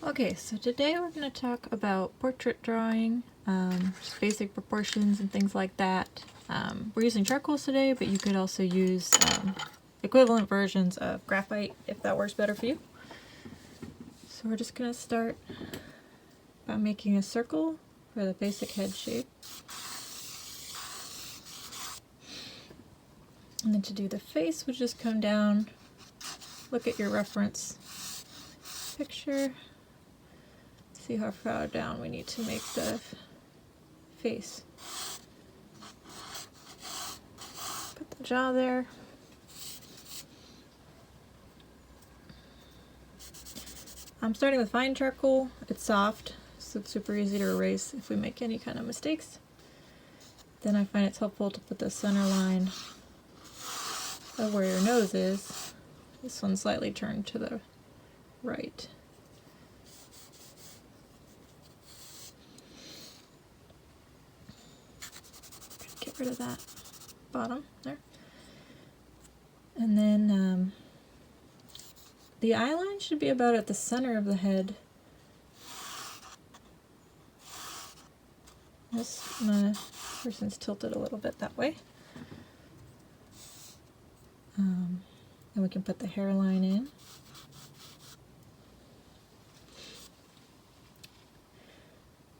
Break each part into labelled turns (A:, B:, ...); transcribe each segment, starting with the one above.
A: Okay, so today we're going to talk about portrait drawing, just basic proportions and things like that. We're using charcoals today, but you could also use equivalent versions of graphite if that works better for you. So we're just going to start by making a circle for the basic head shape. And then to do the face, we'll just come down, look at your reference picture, see how far down we need to make the face. Put the jaw there. I'm starting with fine charcoal. It's soft, so it's super easy to erase if we make any kind of mistakes. Then I find it's helpful to put the center line of where your nose is. This one slightly turned to the right. Get rid of that bottom there. And then the eye line should be about at the center of the head. This person's tilted a little bit that way. And we can put the hairline in.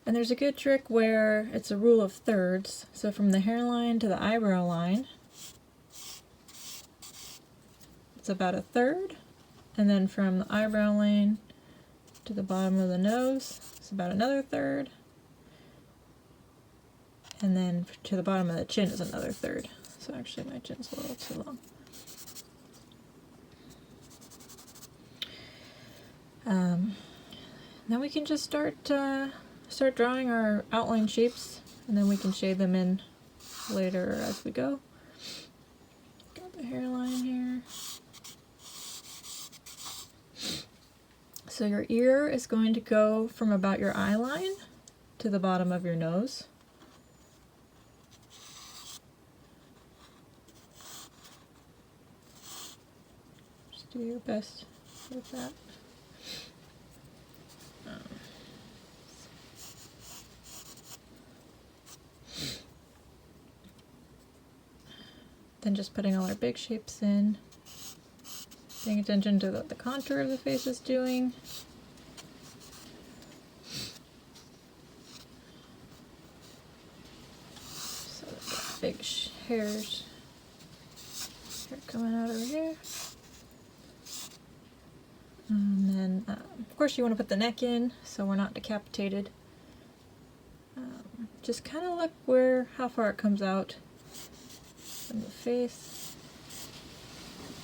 A: And there's a good trick where it's a rule of thirds. So from the hairline to the eyebrow line, it's about a third. And then from the eyebrow line to the bottom of the nose, it's about another third. And then to the bottom of the chin is another third. So actually my chin's a little too long. Then we can just start drawing our outline shapes, and then we can shade them in later as we go. Got the hairline here. So your ear is going to go from about your eye line to the bottom of your nose. Just do your best with that. Then just putting all our big shapes in, paying attention to what the contour of the face is doing. So we've got big hairs coming out over here. And then, of course, you want to put the neck in so we're not decapitated. Just kind of look how far it comes out from the face.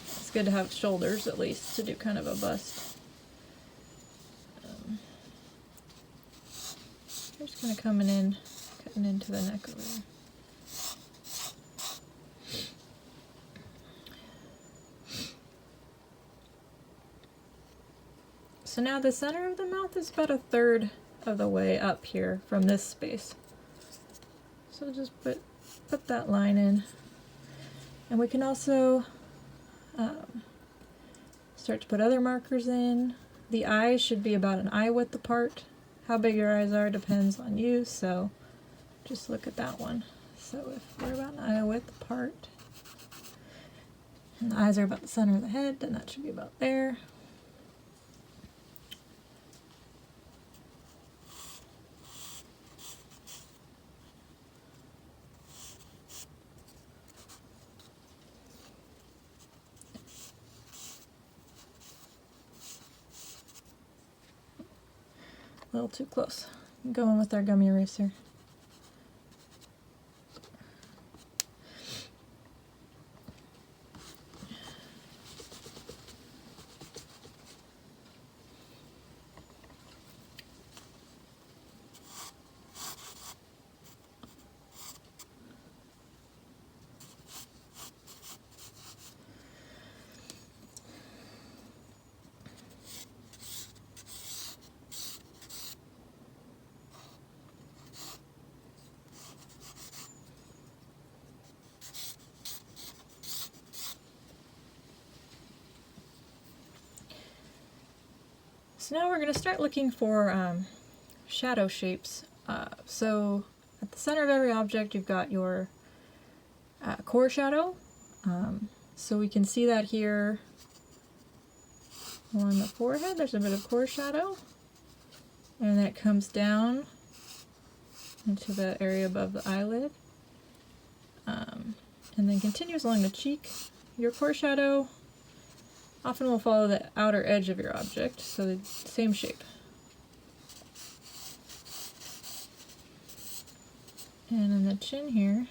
A: It's good to have shoulders at least to do kind of a bust. I'm just kind of coming in, cutting into the neck over there. So now the center of the mouth is about a third of the way up here from this space. So just put that line in. And we can also start to put other markers in. The eyes should be about an eye width apart. How big your eyes are depends on you, so just look at that one. So if we're about an eye width apart, and the eyes are about the center of the head, then that should be about there. A little too close. I'm going with our gummy eraser. So now we're going to start looking for shadow shapes. So at the center of every object you've got your core shadow. So we can see that here on the forehead. There's a bit of core shadow. And then it comes down into the area above the eyelid. And then continues along the cheek. Your core shadow often will follow the outer edge of your object, so the same shape. And in the chin here,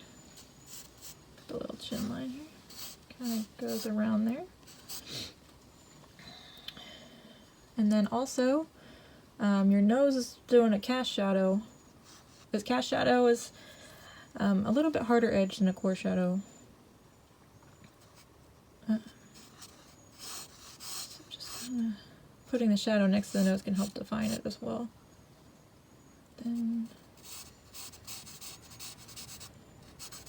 A: the little chin line here, kind of goes around there. And then also, your nose is doing a cast shadow. This cast shadow is a little bit harder edge than a core shadow. So just kind of putting the shadow next to the nose can help define it as well. Then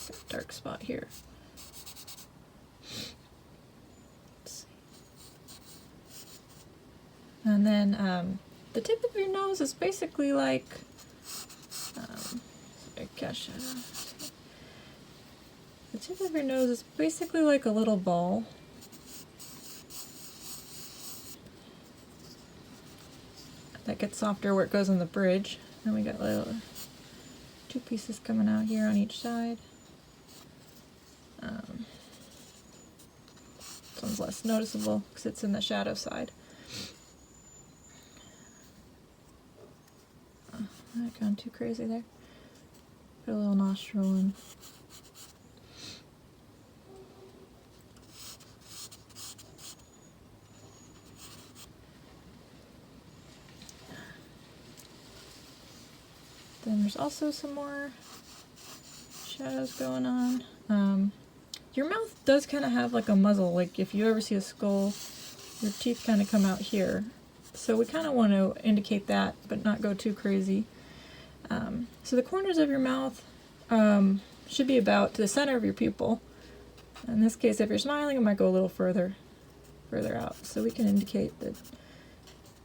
A: got a dark spot here. Let's see. And then the tip of your nose is basically like cast shadow. The tip of your nose is basically like a little ball. That gets softer where it goes on the bridge. Then we got little two pieces coming out here on each side. This one's less noticeable because it's in the shadow side. I've gone too crazy there. Put a little nostril in. Then there's also some more shadows going on. Your mouth does kind of have like a muzzle, like if you ever see a skull, your teeth kind of come out here. So we kind of want to indicate that, but not go too crazy. So the corners of your mouth should be about to the center of your pupil. In this case, if you're smiling, it might go a little further out. So we can indicate the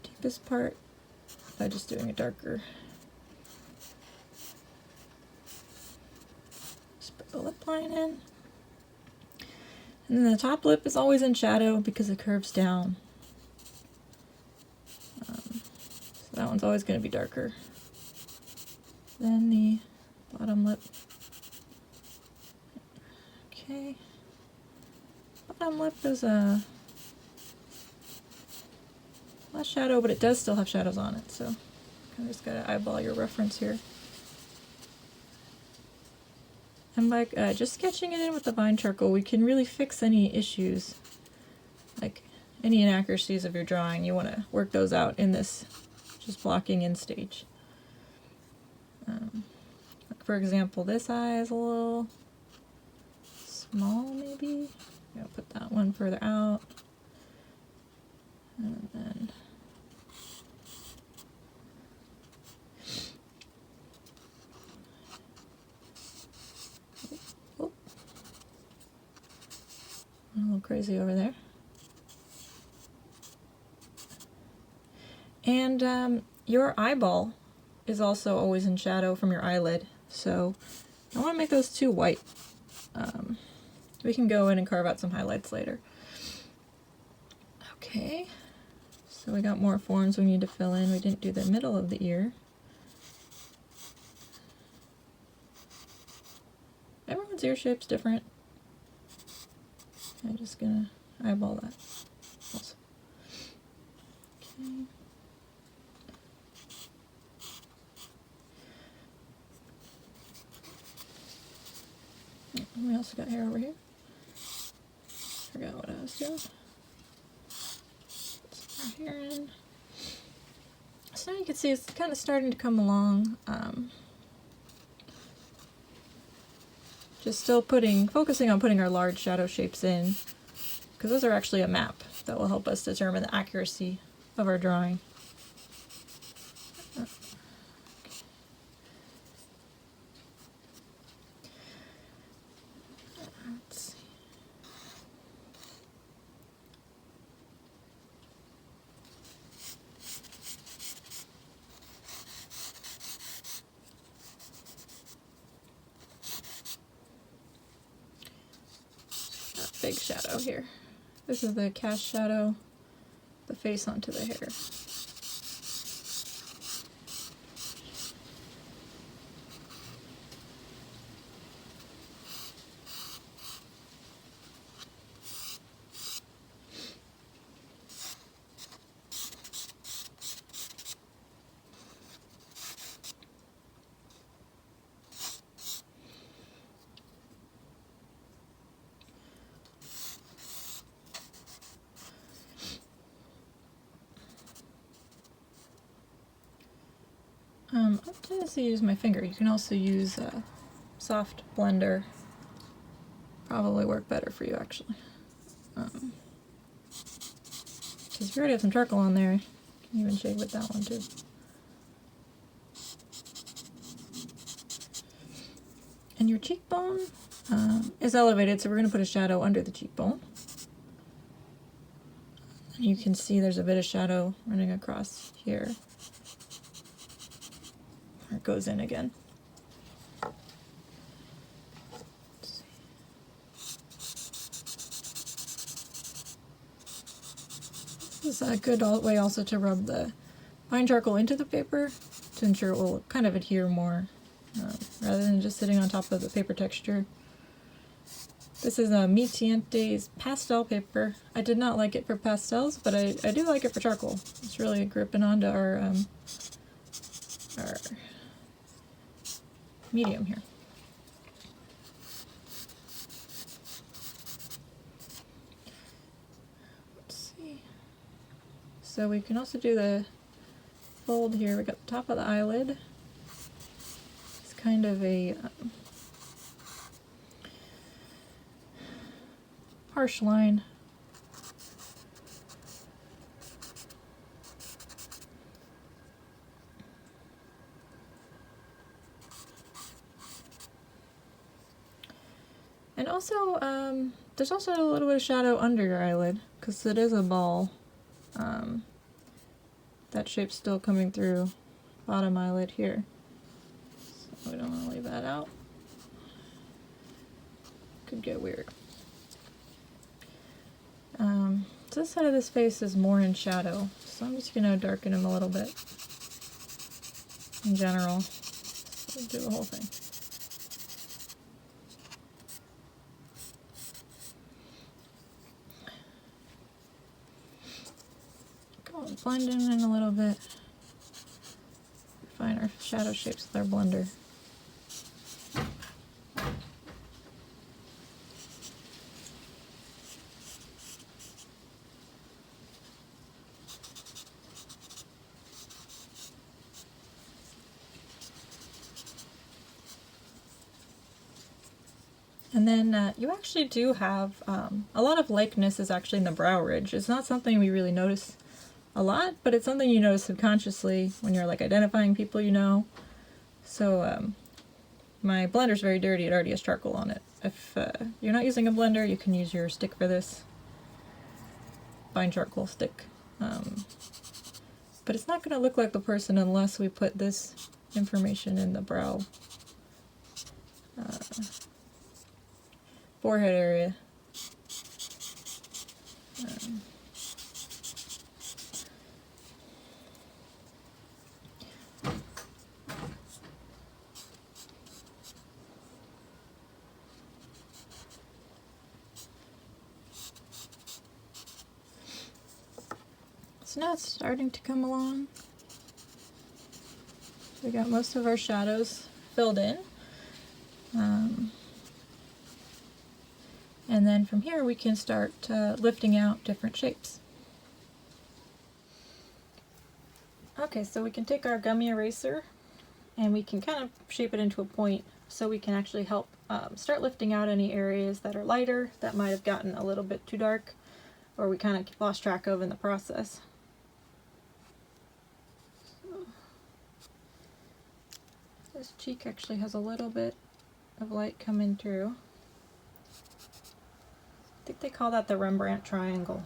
A: deepest part by just doing a darker. Just put the lip line in. And then the top lip is always in shadow because it curves down. So that one's always going to be darker than the bottom lip. Okay. Bottom lip is a less shadow, but it does still have shadows on it, so kind of just gotta eyeball your reference here. And by just sketching it in with the vine charcoal, we can really fix any issues, like any inaccuracies of your drawing. You want to work those out in this just blocking in stage. Like for example, this eye is a little small, maybe. I'll put that one further out. And then oh, a little crazy over there. And your eyeball is also always in shadow from your eyelid, so I want to make those two white. We can go in and carve out some highlights later. Okay, so we got more forms we need to fill in. We didn't do the middle of the ear. Everyone's ear shape's different. I'm just gonna eyeball that also. Okay. We also got hair over here. Forgot what I was doing. Put some more hair in. So now you can see it's kind of starting to come along. Just still focusing on putting our large shadow shapes in, because those are actually a map that will help us determine the accuracy of our drawing. shadow here. This is the cast shadow, the face onto the hair. I tend to use my finger. You can also use a soft blender. Probably work better for you, actually. Because if you already have some charcoal on there, you can even shade with that one too. And your cheekbone is elevated, so we're going to put a shadow under the cheekbone. And you can see there's a bit of shadow running across here. It goes in again. This is a good way also to rub the fine charcoal into the paper to ensure it will kind of adhere more rather than just sitting on top of the paper texture. This is a Mi Tiente's pastel paper. I did not like it for pastels, but I do like it for charcoal. It's really gripping onto our medium here. Let's see. So we can also do the fold here. We got the top of the eyelid. It's kind of a harsh line. And also, there's also a little bit of shadow under your eyelid, because it is a ball. That shape's still coming through bottom eyelid here. So we don't want to leave that out. Could get weird. This side of this face is more in shadow, so I'm just going to darken him a little bit in general. So do the whole thing. Blend in a little bit. Find our shadow shapes with our blender. And then you actually do have a lot of likeness is actually in the brow ridge. It's not something we really notice a lot, but it's something you notice subconsciously when you're like identifying people you know. So my blender's very dirty, it already has charcoal on it. If you're not using a blender, you can use your stick for this. Fine charcoal stick. But it's not going to look like the person unless we put this information in the brow forehead area. So now it's starting to come along. We got most of our shadows filled in. And then from here we can start lifting out different shapes. Okay, so we can take our gummy eraser and we can kind of shape it into a point so we can actually help start lifting out any areas that are lighter that might have gotten a little bit too dark or we kind of lost track of in the process. So, this cheek actually has a little bit of light coming through. I think they call that the Rembrandt triangle.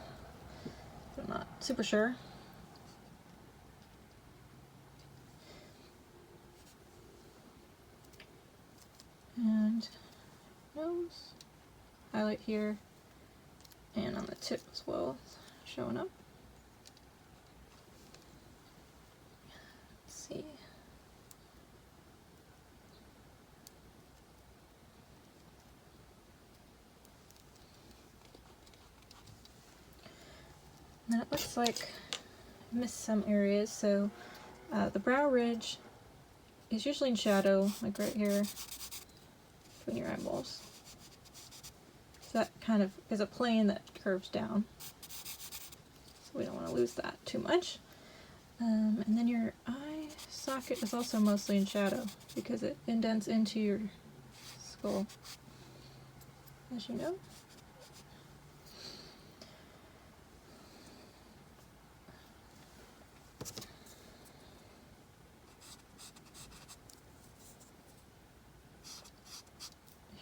A: I'm not super sure. And nose, highlight here, and on the tip as well, showing up. Let's see. And it looks like I missed some areas, so the brow ridge is usually in shadow, like right here between your eyeballs. So that kind of is a plane that curves down, so we don't want to lose that too much. And then your eye socket is also mostly in shadow because it indents into your skull, as you know.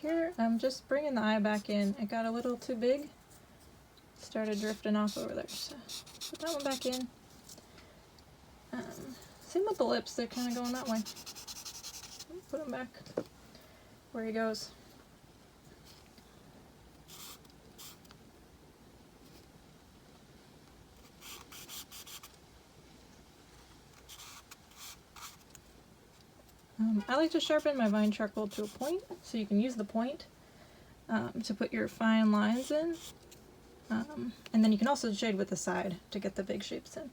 A: Here, I'm just bringing the eye back in. It got a little too big. Started drifting off over there, so put that one back in. Same with the lips, they're kind of going that way. Put them back where he goes. I like to sharpen my vine charcoal to a point, so you can use the point to put your fine lines in. And then you can also shade with the side to get the big shapes in.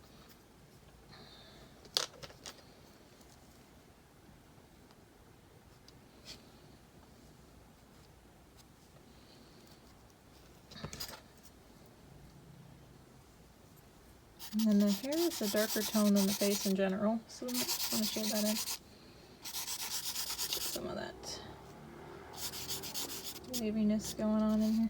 A: And then the hair is a darker tone than the face in general, so we might want to shade that in. Get some of that waviness going on in here.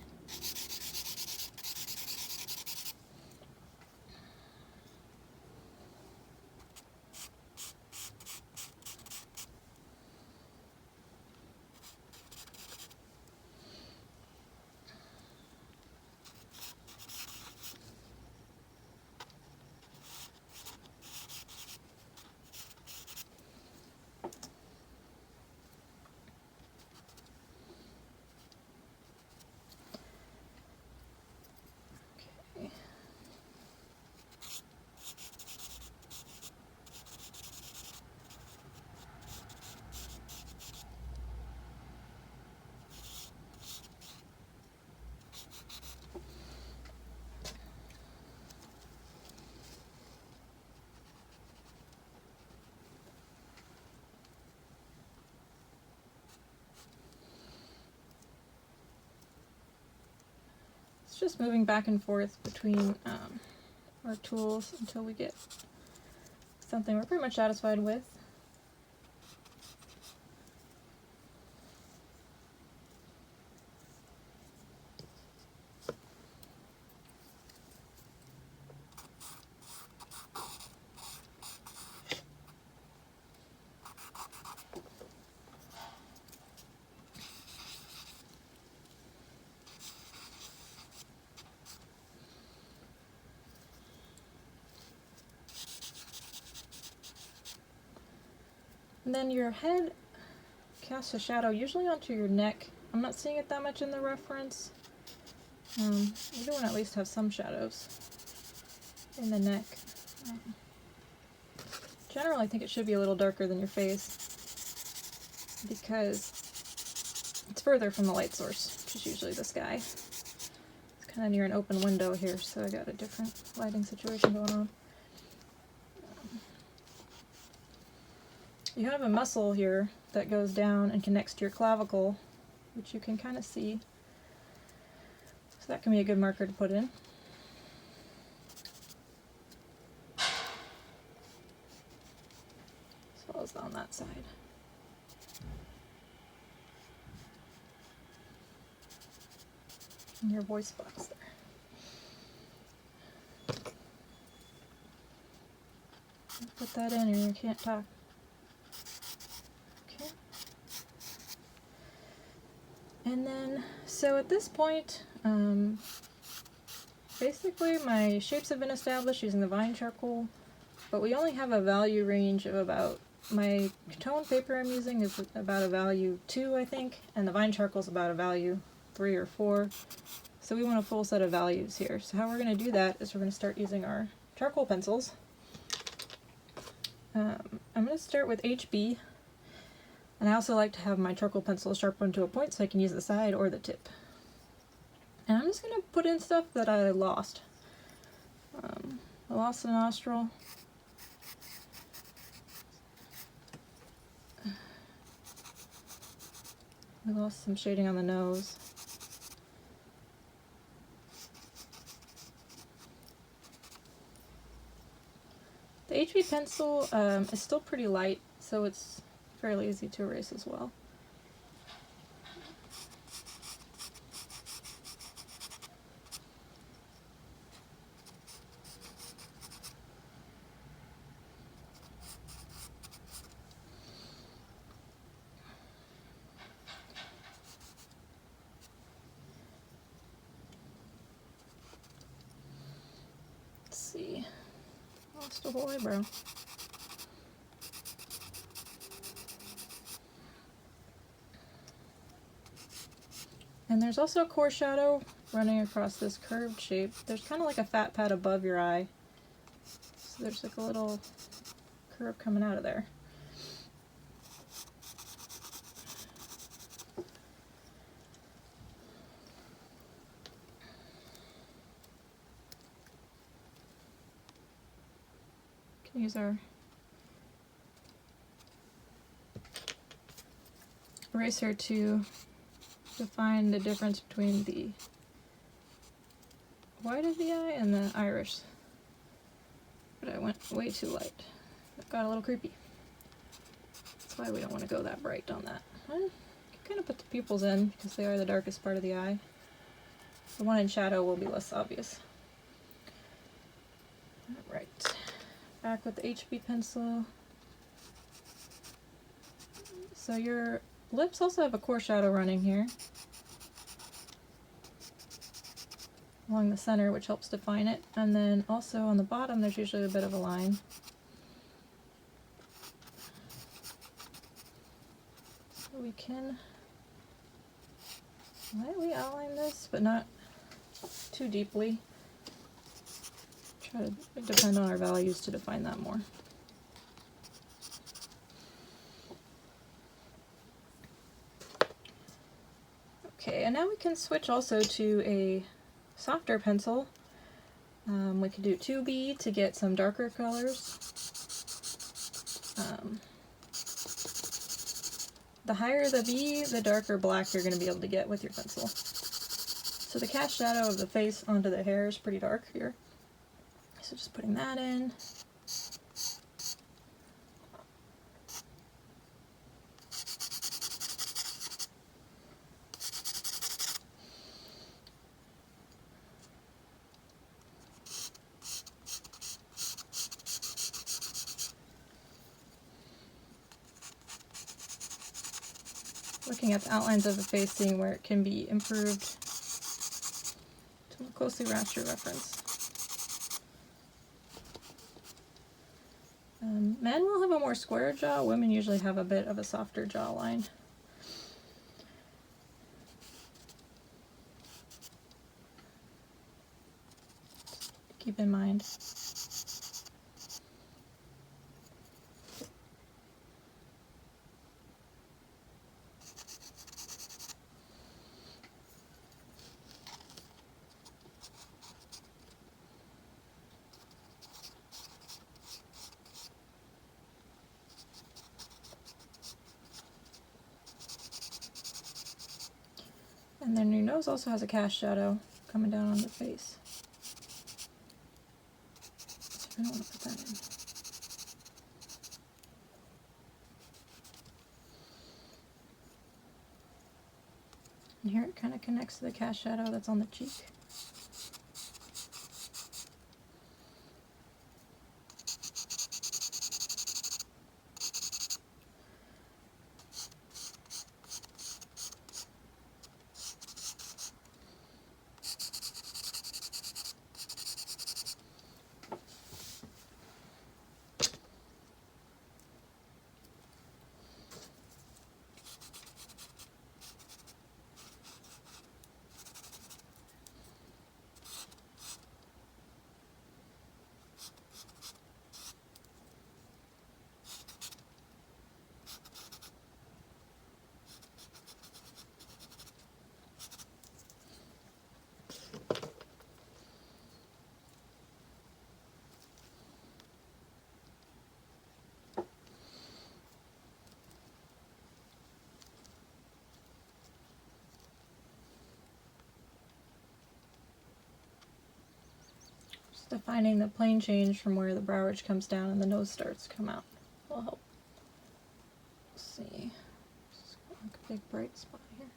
A: Just moving back and forth between our tools until we get something we're pretty much satisfied with. And then your head casts a shadow usually onto your neck. I'm not seeing it that much in the reference. You do want to at least have some shadows in the neck. Generally, I think it should be a little darker than your face because it's further from the light source, which is usually the sky. It's kind of near an open window here, so I got a different lighting situation going on. You have a muscle here that goes down and connects to your clavicle, which you can kind of see. So that can be a good marker to put in. As well as on that side. And your voice box there. Put that in or you can't talk. And then, so at this point, basically my shapes have been established using the vine charcoal, but we only have a value range of about, my tone paper I'm using is about a value 2, I think, and the vine charcoal is about a value 3 or 4. So we want a full set of values here. So how we're going to do that is we're going to start using our charcoal pencils. I'm going to start with HB, and I also like to have my charcoal pencil sharpened to a point so I can use the side or the tip. And I'm just going to put in stuff that I lost. I lost a nostril. I lost some shading on the nose. The HB pencil is still pretty light, so it's fairly easy to erase as well. Let's see. Lost a whole eyebrow. And there's also a core shadow running across this curved shape. There's kind of like a fat pad above your eye. So there's like a little curve coming out of there. Can use our eraser to define the difference between the white of the eye and the iris. But I went way too light. It got a little creepy. That's why we don't want to go that bright on that. You can kind of put the pupils in because they are the darkest part of the eye. The one in shadow will be less obvious. Alright, back with the HB pencil. So your lips also have a core shadow running here along the center, which helps define it, and then also on the bottom there's usually a bit of a line. So we can lightly outline this, but not too deeply. Try to depend on our values to define that more. Okay, and now we can switch also to a softer pencil. We could do 2B to get some darker colors. The higher the B, the darker black you're going to be able to get with your pencil. So the cast shadow of the face onto the hair is pretty dark here. So just putting that in. Looking at the outlines of the face, seeing where it can be improved to more closely match your reference. Men will have a more square jaw, women usually have a bit of a softer jawline. Keep in mind. And then your nose also has a cast shadow coming down on the face. So I don't want to put that in. And here it kind of connects to the cast shadow that's on the cheek. Just defining the plane change from where the brow ridge comes down and the nose starts to come out will help. Let's see. Just got like a big bright spot here.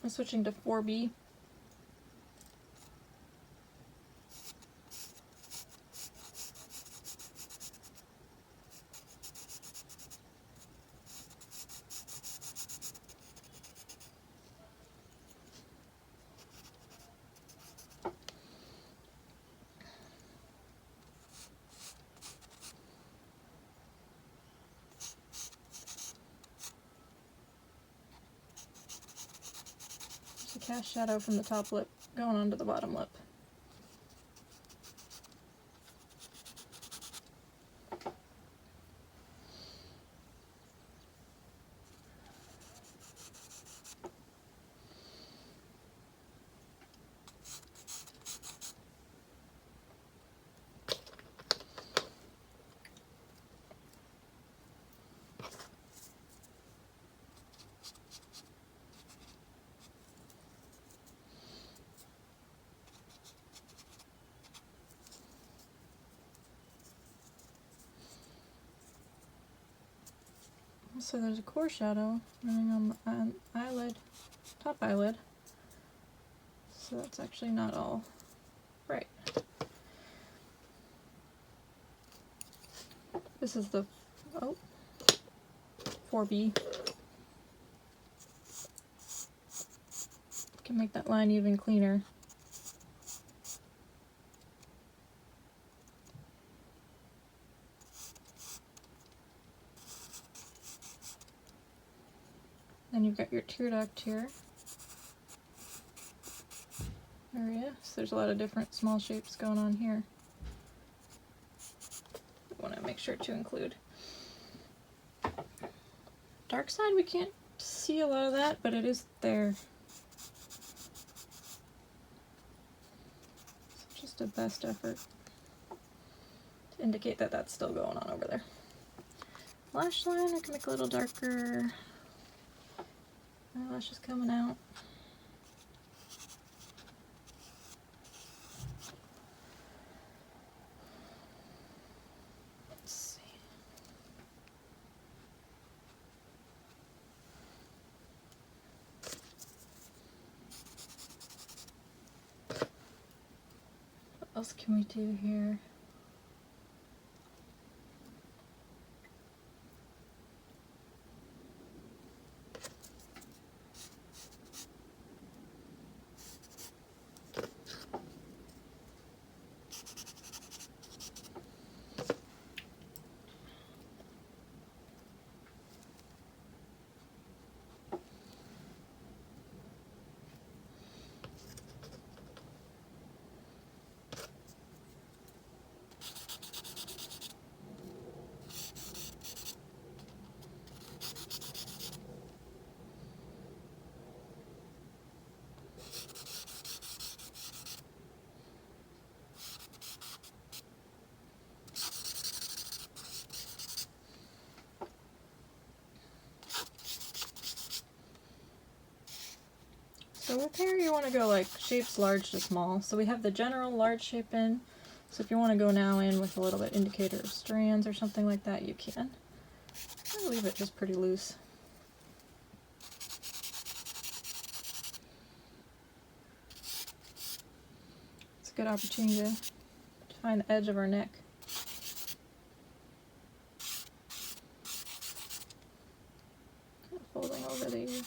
A: I'm switching to 4B. Cast shadow from the top lip going onto the bottom lip. So there's a core shadow running on the eyelid, top eyelid. So that's actually not all right. This is the 4B. Can make that line even cleaner. Then you've got your tear duct here area. So there's a lot of different small shapes going on here. I want to make sure to include. Dark side, we can't see a lot of that, but it is there. So just a best effort to indicate that that's still going on over there. Lash line, I can make a little darker. Eyelashes coming out. Let's see. What else can we do here? So with hair, you want to go like shapes large to small. So we have the general large shape in. So if you want to go now in with a little bit indicator of strands or something like that, you can. I'll leave it just pretty loose. It's a good opportunity to find the edge of our neck. Kind of folding over the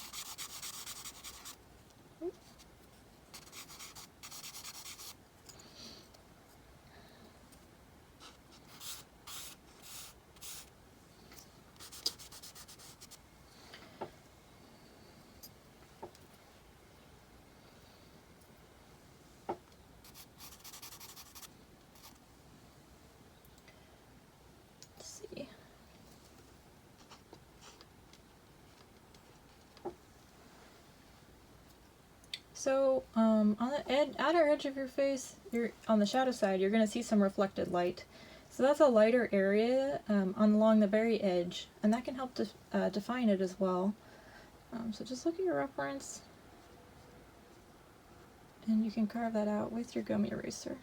A: So on the outer edge of your face, on the shadow side, you're going to see some reflected light. So that's a lighter area along the very edge, and that can help define it as well. So just look at your reference, and you can carve that out with your gummy eraser.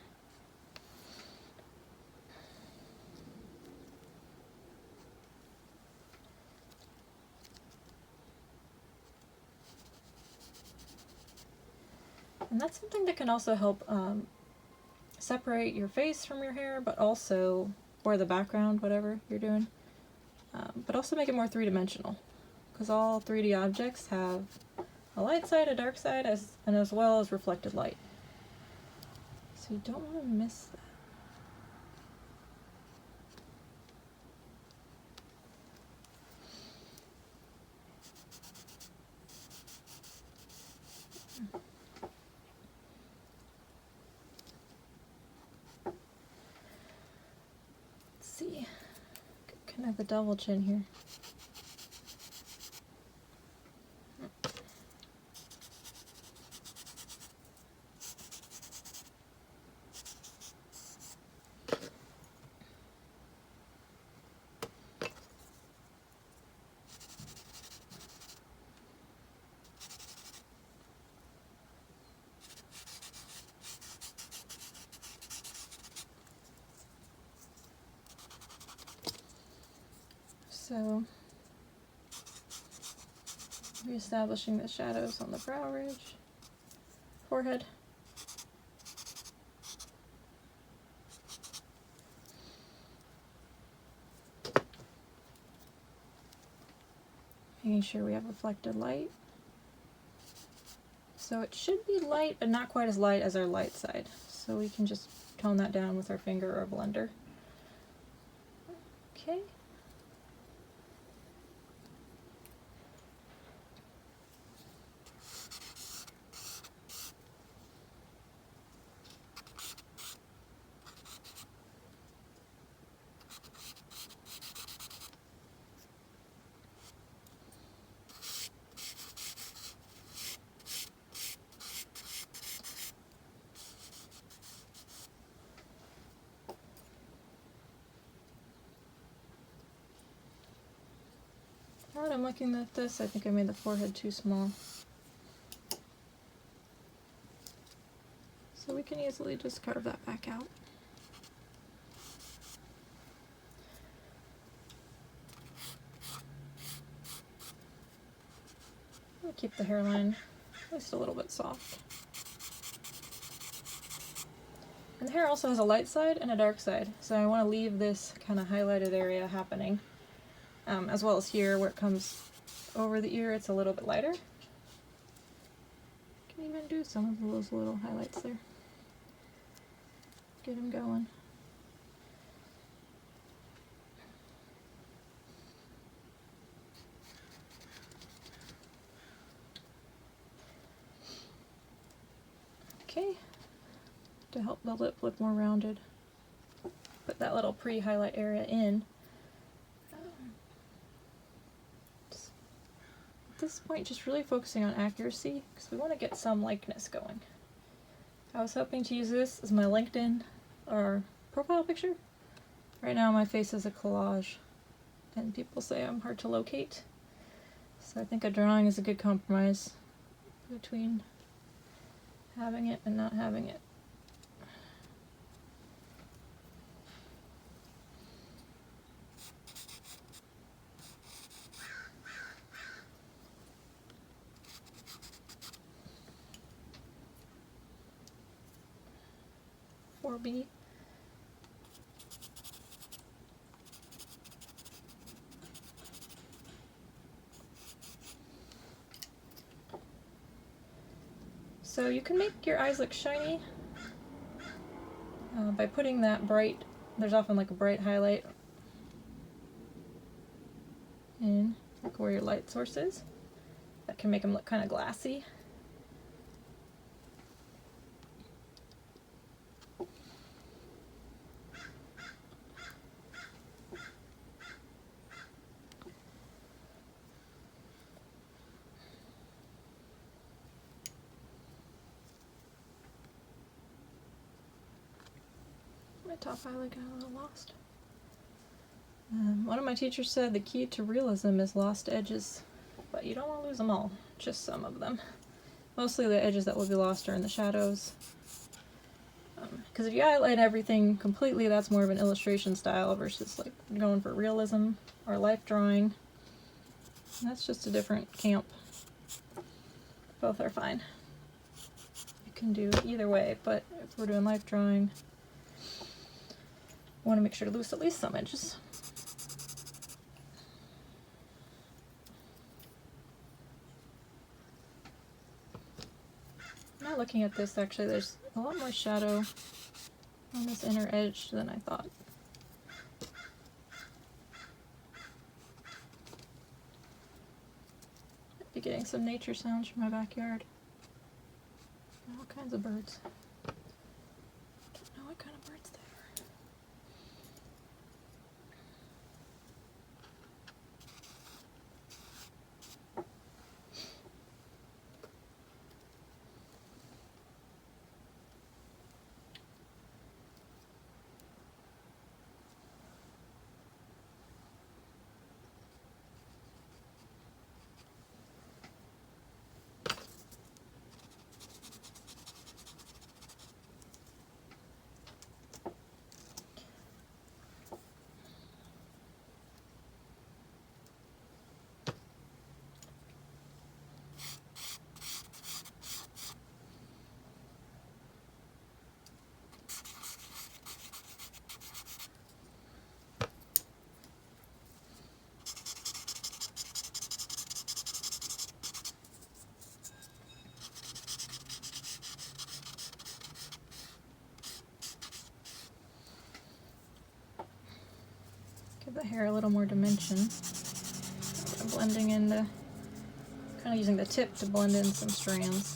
A: And that's something that can also help separate your face from your hair, but also, or the background, whatever you're doing, but also make it more three-dimensional, because all 3D objects have a light side, a dark side, and as well as reflected light. So you don't want to miss that. Let's see, kind of the double chin here. So, reestablishing the shadows on the brow ridge, forehead. Making sure we have reflected light. So it should be light, but not quite as light as our light side. So we can just tone that down with our finger or blender. Okay. 'Now that I'm looking at this, I think I made the forehead too small. So we can easily just carve that back out. I'll keep the hairline at least a little bit soft. And the hair also has a light side and a dark side, so I want to leave this kind of highlighted area happening. As well as here where it comes over the ear, it's a little bit lighter. Can even do some of those little highlights there. Get them going. Okay, to help the lip look more rounded, put that little pre-highlight area in. At this point, just really focusing on accuracy, because we want to get some likeness going. I was hoping to use this as my LinkedIn or profile picture. Right now my face is a collage, and people say I'm hard to locate. So I think a drawing is a good compromise between having it and not having it. B. So you can make your eyes look shiny by putting that bright, there's often like a bright highlight in like where your light source is. That can make them look kind of glassy. My top eyelid got a little lost. One of my teachers said the key to realism is lost edges, but you don't want to lose them all, just some of them. Mostly the edges that will be lost are in the shadows. Because if you highlight everything completely, that's more of an illustration style versus like going for realism or life drawing. And that's just a different camp. Both are fine. You can do either way, but if we're doing life drawing, I want to make sure to lose at least some edges. Now looking at this, actually there's a lot more shadow on this inner edge than I thought. Might be getting some nature sounds from my backyard. All kinds of birds. Don't know what kind of birds they are. Give the hair a little more dimension. Blending in the, kind of using the tip to blend in some strands.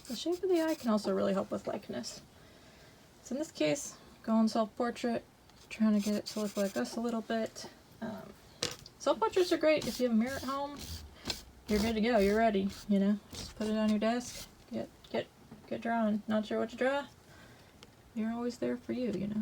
A: The shape of the eye can also really help with likeness. So in this case, going self-portrait, trying to get it to look like this a little bit. Self-portraits are great if you have a mirror at home. You're good to go. You're ready. You know, just put it on your desk. Get drawing. Not sure what to draw? You're always there for you. You know.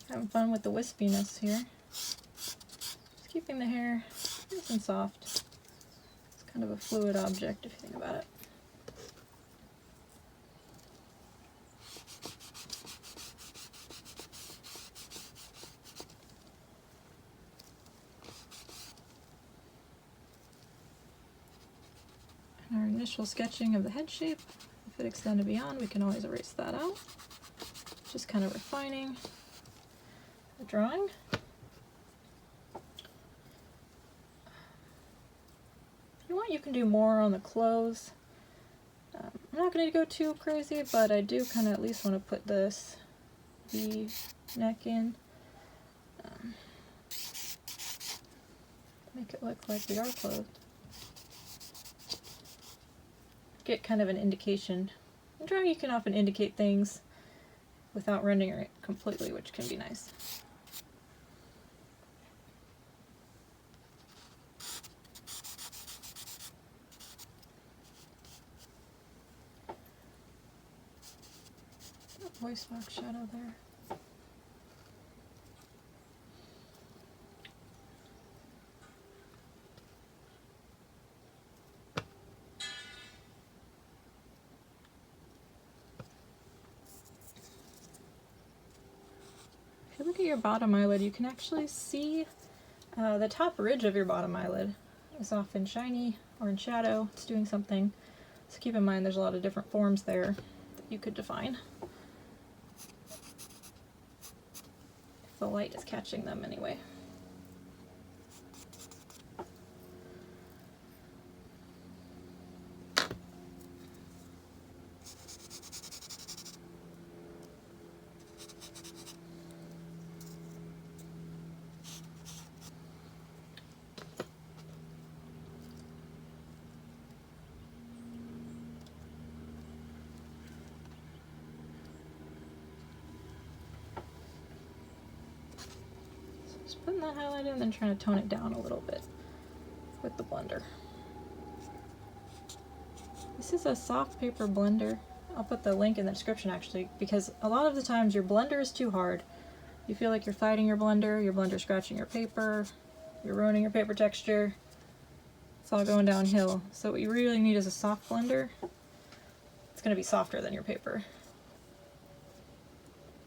A: Having fun with the wispiness here. Just keeping the hair nice and soft. It's kind of a fluid object if you think about it. And our initial sketching of the head shape, if it extended beyond, we can always erase that out. Just kind of refining the drawing. If you want, you can do more on the clothes. I'm not going to go too crazy, but I do kind of at least want to put this V neck in. Make it look like we are clothed. Get kind of an indication. In drawing, you can often indicate things without rendering it completely, which can be nice. Voice box shadow there. you look at your bottom eyelid, you can actually see the top ridge of your bottom eyelid is often shiny or in shadow. It's doing something. So keep in mind there's a lot of different forms there that you could define. If the light is catching them anyway. Just putting that highlight in and then trying to tone it down a little bit with the blender. This is a soft paper blender. I'll put the link in the description actually, because a lot of the times your blender is too hard. You feel like you're fighting your blender scratching your paper, you're ruining your paper texture. It's all going downhill. So what you really need is a soft blender. It's going to be softer than your paper.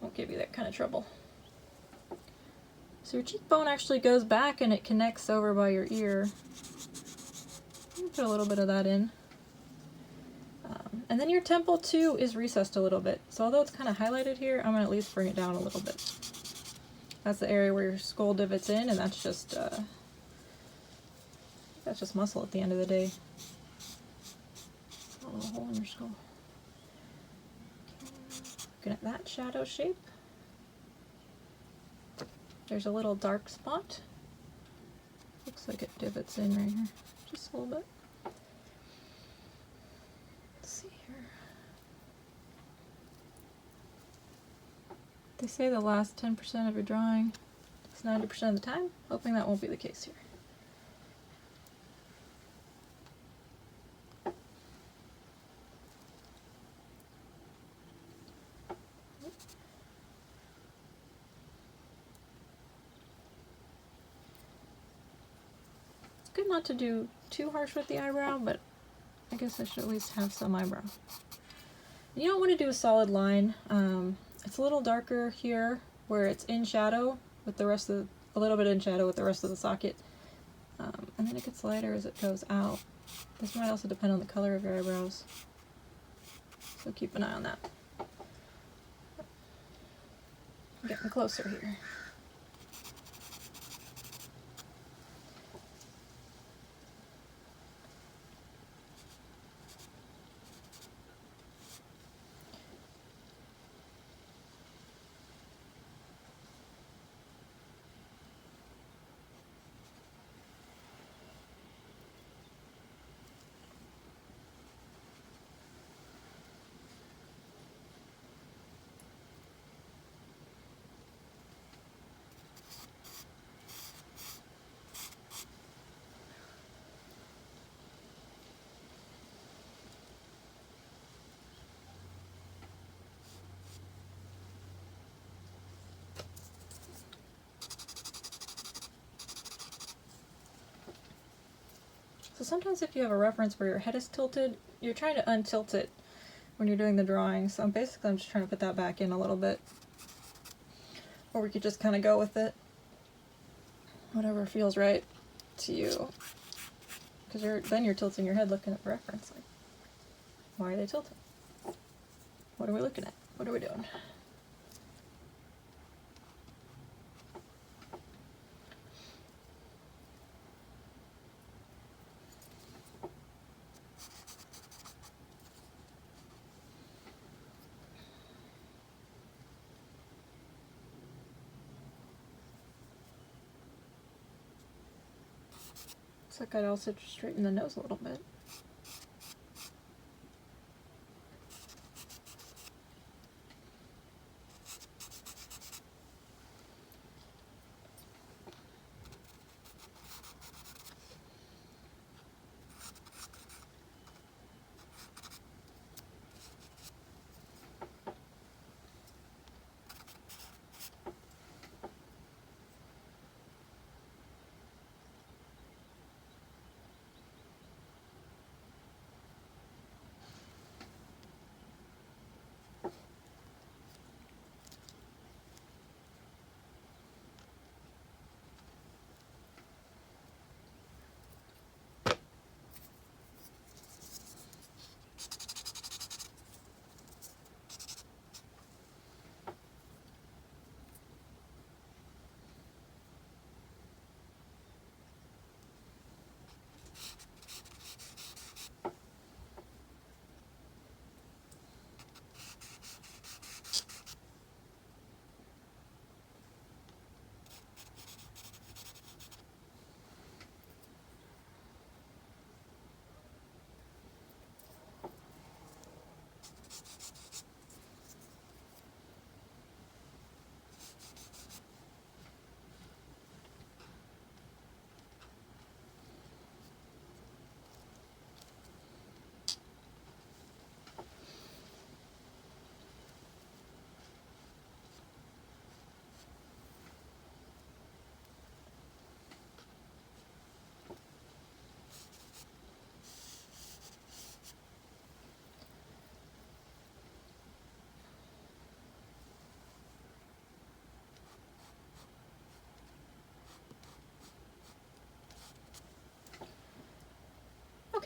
A: Won't give you that kind of trouble. So your cheekbone actually goes back and it connects over by your ear. Put a little bit of that in. And then your temple too is recessed a little bit. So although it's kind of highlighted here, I'm going to at least bring it down a little bit. That's the area where your skull divots in, and that's just muscle at the end of the day. A little hole in your skull. Looking at that shadow shape. There's a little dark spot. Looks like it divots in right here, just a little bit. Let's see here. They say the last 10% of your drawing is 90% of the time. Hoping that won't be the case here. Good not to do too harsh with the eyebrow, but I guess I should at least have some eyebrow. You don't want to do a solid line. It's a little darker here where it's in shadow with the rest of a little bit in shadow with the rest of the socket, and then it gets lighter as it goes out. This might also depend on the color of your eyebrows, so keep an eye on that. I'm getting closer here. So sometimes if you have a reference where your head is tilted, you're trying to untilt it when you're doing the drawing. So I'm just trying to put that back in a little bit. Or we could just kind of go with it. Whatever feels right to you. Because then you're tilting your head looking at the reference. Like, why are they tilted? What are we looking at? What are we doing? Looks like I'd also straighten the nose a little bit.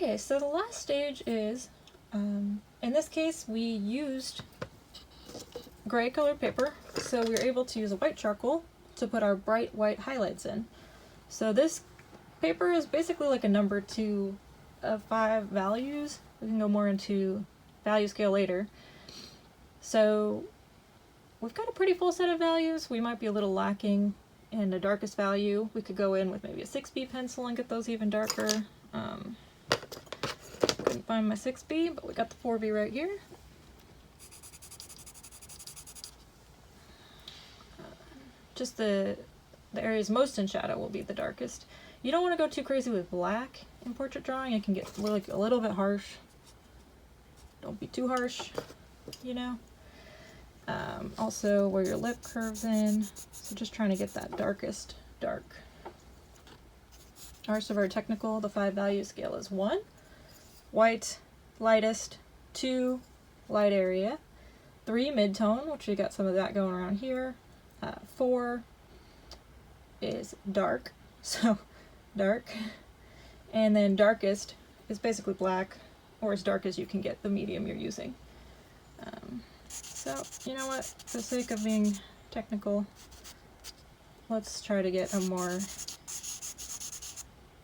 A: Okay, so the last stage is, in this case, we used gray colored paper, so we were able to use a white charcoal to put our bright white highlights in. So this paper is basically like a number 2 of 5 values. We can go more into value scale later. So we've got a pretty full set of values. We might be a little lacking in the darkest value. We could go in with maybe a 6B pencil and get those even darker. Couldn't find my 6B, but we got the 4B right here. Just the areas most in shadow will be the darkest. You don't want to go too crazy with black in portrait drawing. It can get like a little bit harsh. Don't be too harsh, you know. Also where your lip curves in, so just trying to get that darkest dark. Ours are very technical. The 5 value scale is 1, white, lightest, 2, light area, 3, mid-tone, which we got some of that going around here, 4 is dark, so dark, and then darkest is basically black, or as dark as you can get the medium you're using. So, you know what, for the sake of being technical, let's try to get a more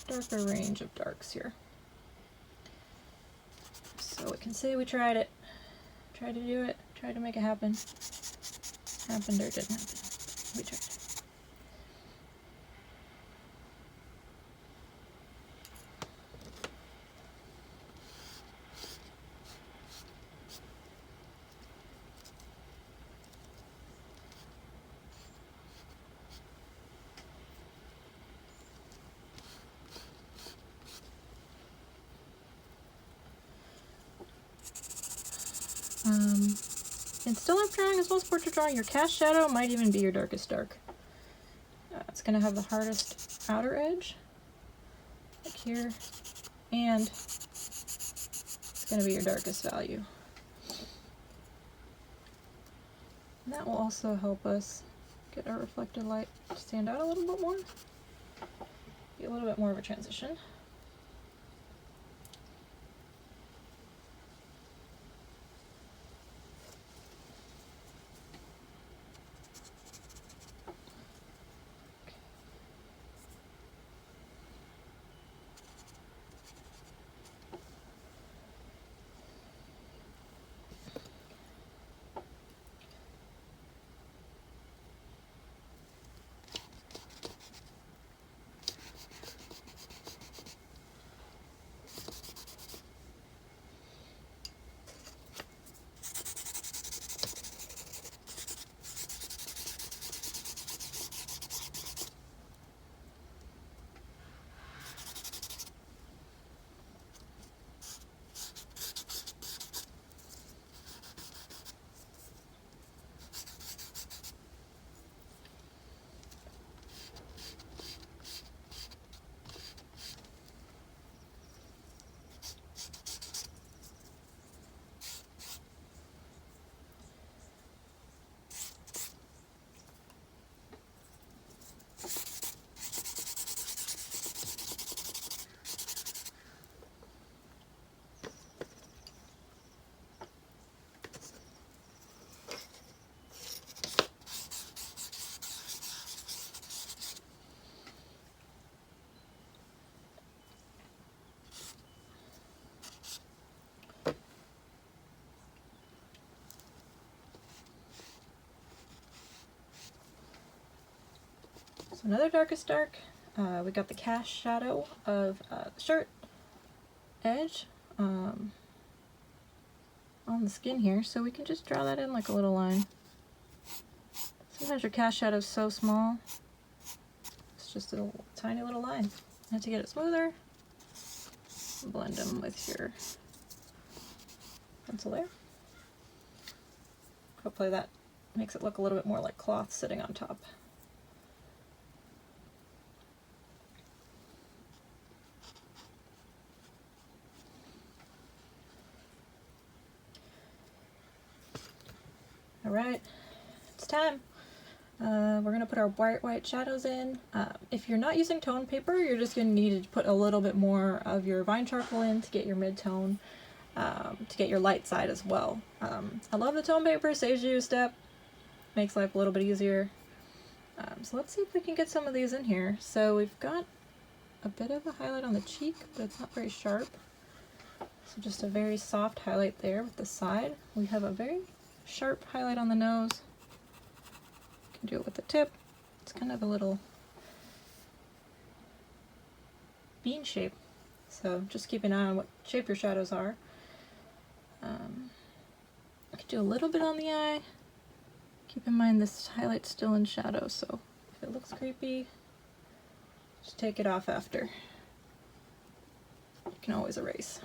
A: darker range of darks here. So we can say we tried it, tried to do it, tried to make it happen. Happened or didn't happen. We tried. In still life drawing as well as portrait drawing, your cast shadow might even be your darkest dark. It's going to have the hardest outer edge, like here, and it's going to be your darkest value. And that will also help us get our reflected light to stand out a little bit more, be a little bit more of a transition. Another darkest dark, we got the cast shadow of the shirt edge on the skin here, so we can just draw that in like a little line. Sometimes your cast shadow is so small, it's just a tiny little line. And to get it smoother, blend them with your pencil there. Hopefully that makes it look a little bit more like cloth sitting on top. Alright, it's time. We're going to put our bright white shadows in. If you're not using tone paper, you're just going to need to put a little bit more of your vine charcoal in to get your mid-tone, to get your light side as well. I love the tone paper, saves you a step, makes life a little bit easier. So let's see if we can get some of these in here. So we've got a bit of a highlight on the cheek, but it's not very sharp. So just a very soft highlight there with the side. We have a very sharp highlight on the nose. Do it with the tip. It's kind of a little bean shape, so just keep an eye on what shape your shadows are. I could do a little bit on the eye. Keep in mind this highlight's still in shadow, so if it looks creepy, just take it off after. You can always erase.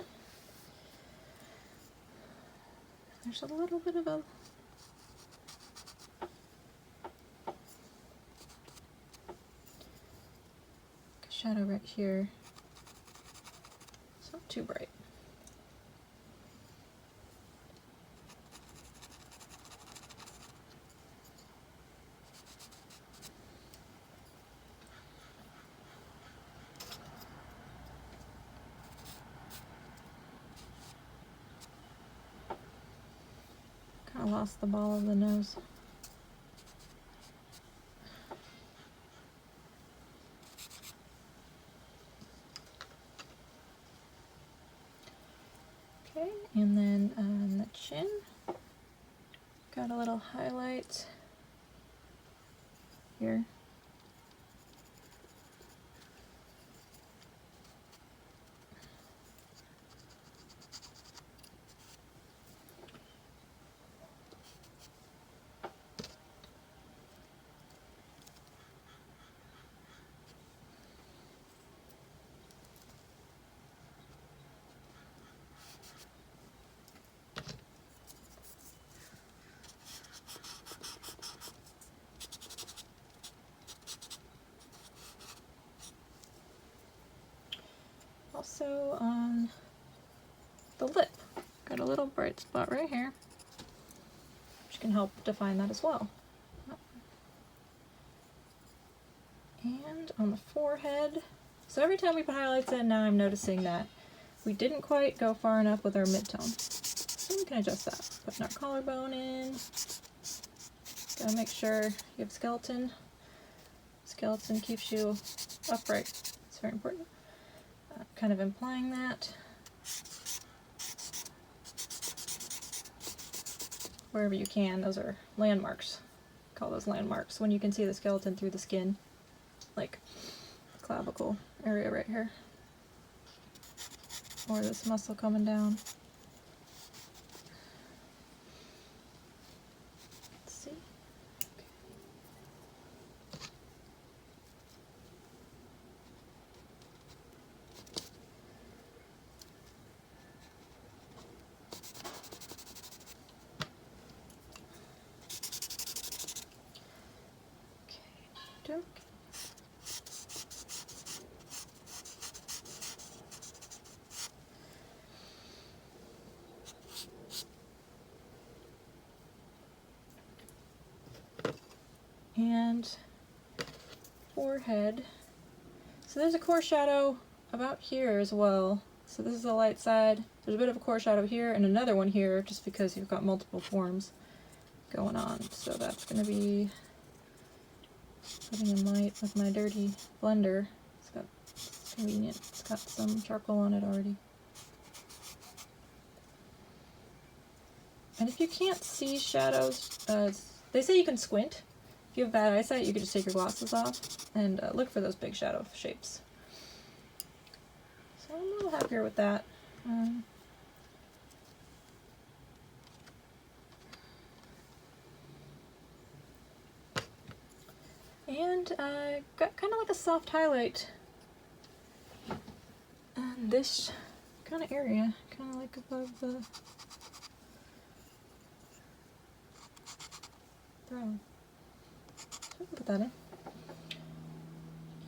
A: There's a little bit of a shadow right here. It's not too bright. Kind of lost the ball of the nose. Okay, and then on the chin, got a little highlight here. Also on the lip, got a little bright spot right here, which can help define that as well. And on the forehead, so every time we put highlights in, now I'm noticing that we didn't quite go far enough with our mid-tone. So we can adjust that. Putting our collarbone in. Gotta make sure you have skeleton. Skeleton keeps you upright. It's very important. Kind of implying that. Wherever you can, those are landmarks. Call those landmarks. When you can see the skeleton through the skin, like the clavicle area right here. Or this muscle coming down. Let's see. Okay. And forehead. So there's a core shadow about here as well. So this is the light side. There's a bit of a core shadow here and another one here just because you've got multiple forms going on. So that's going to be putting in light with my dirty blender. It's convenient. It's got some charcoal on it already. And if you can't see shadows, they say you can squint. If you have bad eyesight, you can just take your glasses off and look for those big shadow shapes. So I'm a little happier with that. And I got kind of like a soft highlight on this kind of area, kind of like above the throne. So I can put that in.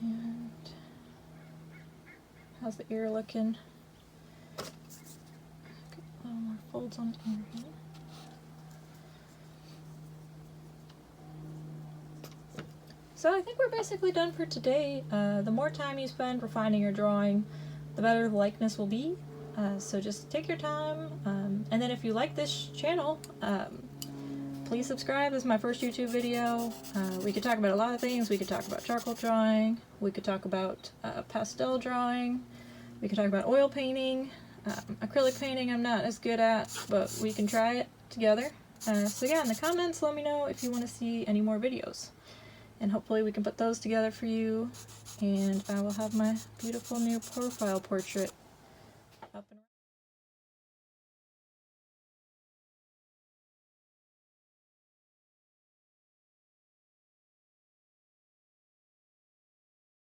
A: And how's the ear looking? Got a little more folds on the ear here. So I think we're basically done for today. The more time you spend refining your drawing, the better the likeness will be. So just take your time, and then if you like this channel, please subscribe. This is my first YouTube video. We could talk about a lot of things. We could talk about charcoal drawing, we could talk about pastel drawing, we could talk about oil painting, acrylic painting I'm not as good at, but we can try it together. So yeah, in the comments let me know if you want to see any more videos, and hopefully we can put those together for you, and I will have my beautiful new profile portrait up and